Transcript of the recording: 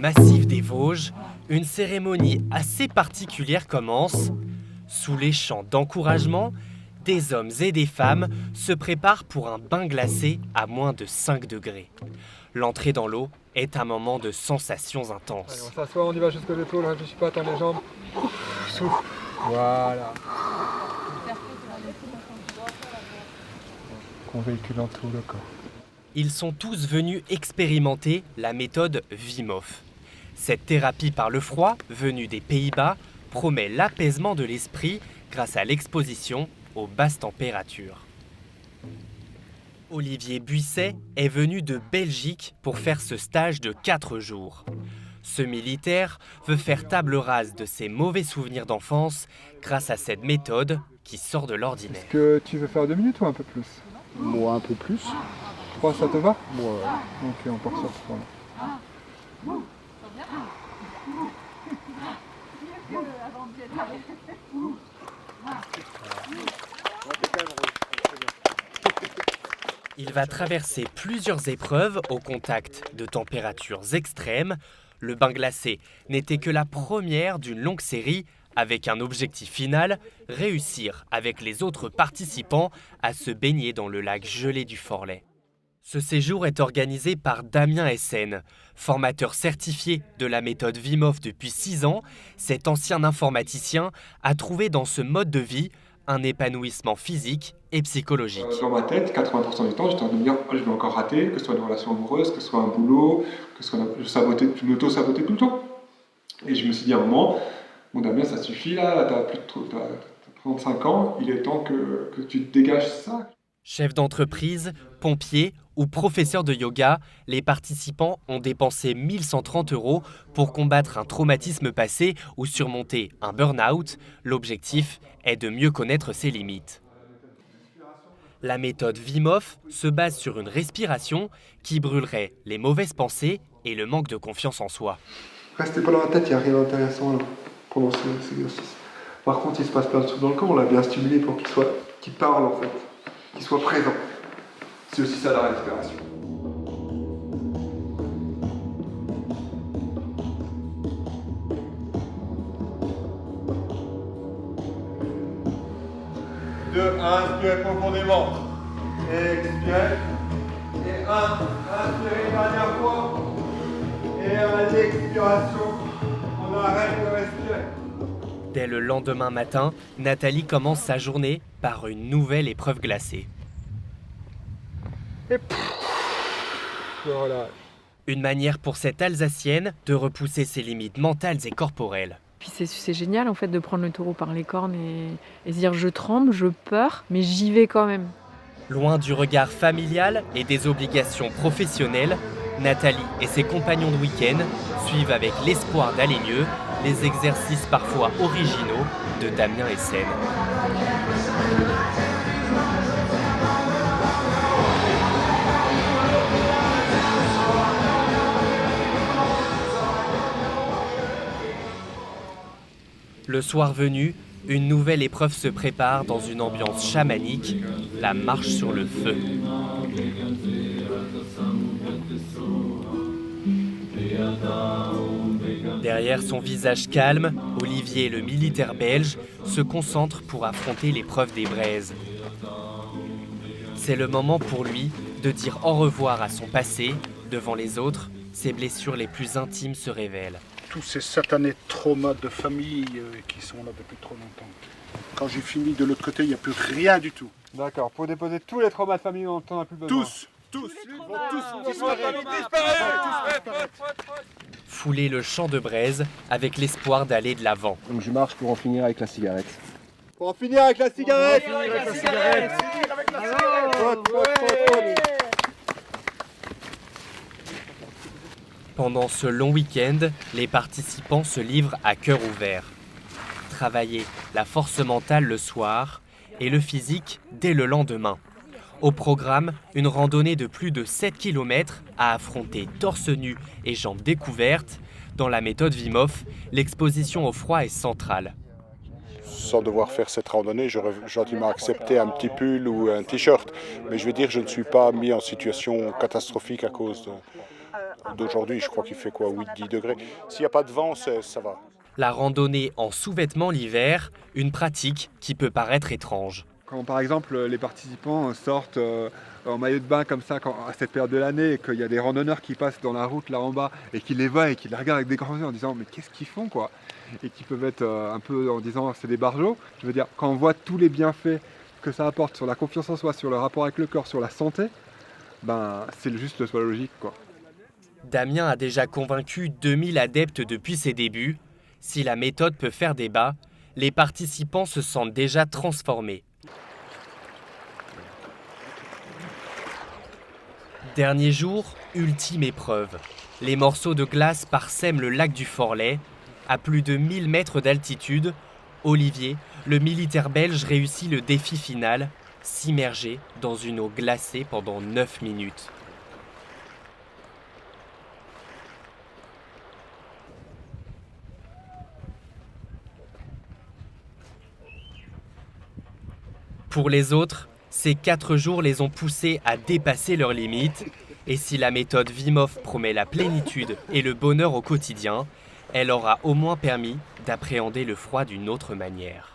massif des Vosges, une cérémonie assez particulière commence. Sous les chants d'encouragement, des hommes et des femmes se préparent pour un bain glacé à moins de 5 degrés. L'entrée dans l'eau est un moment de sensations intenses. Allez, on s'assoit, on y va jusqu'aux épaules, ne réfléchis pas, tends les jambes. Souffle. Voilà. On véhicule dans tout le corps. Ils sont tous venus expérimenter la méthode Wim Hof. Cette thérapie par le froid, venue des Pays-Bas, promet l'apaisement de l'esprit grâce à l'exposition aux basses températures. Olivier Buisset est venu de Belgique pour faire ce stage de 4 jours. Ce militaire veut faire table rase de ses mauvais souvenirs d'enfance grâce à cette méthode qui sort de l'ordinaire. Est-ce que tu veux faire 2 minutes ou un peu plus? Moi, un peu plus. 3, ça te va? Moi, Ok, on part sur ce point-là. Il va traverser plusieurs épreuves au contact de températures extrêmes. Le bain glacé n'était que la première d'une longue série avec un objectif final, réussir avec les autres participants à se baigner dans le lac gelé du Forlay. Ce séjour est organisé par Damien Essen, formateur certifié de la méthode Wim Hof depuis 6 ans. Cet ancien informaticien a trouvé dans ce mode de vie un épanouissement physique et psychologique. Dans ma tête, 80% du temps, j'étais en train de me dire je vais encore rater, que ce soit une relation amoureuse, que ce soit un boulot, que ce soit je m'auto-sabotais tout le temps. Et je me suis dit à un moment, bon Damien, ça suffit là, t'as 35 ans, il est temps que tu te dégages ça. Chef d'entreprise, pompier ou professeur de yoga, les participants ont dépensé 1 130 € pour combattre un traumatisme passé ou surmonter un burn-out. L'objectif est de mieux connaître ses limites. La méthode Wim Hof se base sur une respiration qui brûlerait les mauvaises pensées et le manque de confiance en soi. Restez pas dans la tête, il n'y a rien d'intéressant là, pendant cet exercice. Par contre, il se passe plein de trucs dans le corps, on l'a bien stimulé pour qu'il parle en fait, qu'il soit présent. C'est aussi ça la respiration. Inspirez profondément. Expirez. Et inspirez une dernière fois. Et à l'expiration, on arrête de respirer. Dès le lendemain matin, Nathalie commence sa journée par une nouvelle épreuve glacée. Et voilà. Une manière pour cette Alsacienne de repousser ses limites mentales et corporelles. Puis c'est génial en fait de prendre le taureau par les cornes et se dire je tremble, je peur, mais j'y vais quand même. Loin du regard familial et des obligations professionnelles, Nathalie et ses compagnons de week-end suivent avec l'espoir d'aller mieux les exercices parfois originaux de Damien Essen. Le soir venu, une nouvelle épreuve se prépare dans une ambiance chamanique, la marche sur le feu. Derrière son visage calme, Olivier, le militaire belge, se concentre pour affronter l'épreuve des braises. C'est le moment pour lui de dire au revoir à son passé. Devant les autres, ses blessures les plus intimes se révèlent. tous ces satanés traumas de famille qui sont là depuis trop longtemps. Quand j'ai fini de l'autre côté, il n'y a plus rien du tout. D'accord, pour déposer tous les traumas de famille dont on n'a plus besoin. Tous ils vont tous disparaître. Fouler le champ de braise avec l'espoir d'aller de l'avant. Donc je marche pour en finir avec la cigarette. Pour en finir avec la cigarette. Pendant ce long week-end, les participants se livrent à cœur ouvert. Travailler la force mentale le soir et le physique dès le lendemain. Au programme, une randonnée de plus de 7 km à affronter torse nu et jambes découvertes. Dans la méthode Wim Hof, l'exposition au froid est centrale. Sans devoir faire cette randonnée, j'aurais gentiment accepté un petit pull ou un t-shirt. Mais je veux dire, je ne suis pas mis en situation catastrophique à cause d'aujourd'hui, je crois qu'il fait quoi, 8-10 degrés. S'il n'y a pas de vent, ça va. La randonnée en sous-vêtements l'hiver, une pratique qui peut paraître étrange. Quand par exemple les participants sortent en maillot de bain comme ça à cette période de l'année et qu'il y a des randonneurs qui passent dans la route là en bas et qui les voient et qui les regardent avec des grands yeux en disant mais qu'est-ce qu'ils font quoi, et qui peuvent être un peu en disant c'est des barjots. Je veux dire, quand on voit tous les bienfaits que ça apporte sur la confiance en soi, sur le rapport avec le corps, sur la santé, ben c'est juste le choix logique quoi. Damien a déjà convaincu 2000 adeptes depuis ses débuts. Si la méthode peut faire débat, les participants se sentent déjà transformés. Dernier jour, ultime épreuve. Les morceaux de glace parsèment le lac du Forlay. À plus de 1000 mètres d'altitude, Olivier, le militaire belge, réussit le défi final, s'immerger dans une eau glacée pendant 9 minutes. Pour les autres, ces 4 jours les ont poussés à dépasser leurs limites. Et si la méthode Wim Hof promet la plénitude et le bonheur au quotidien, elle aura au moins permis d'appréhender le froid d'une autre manière.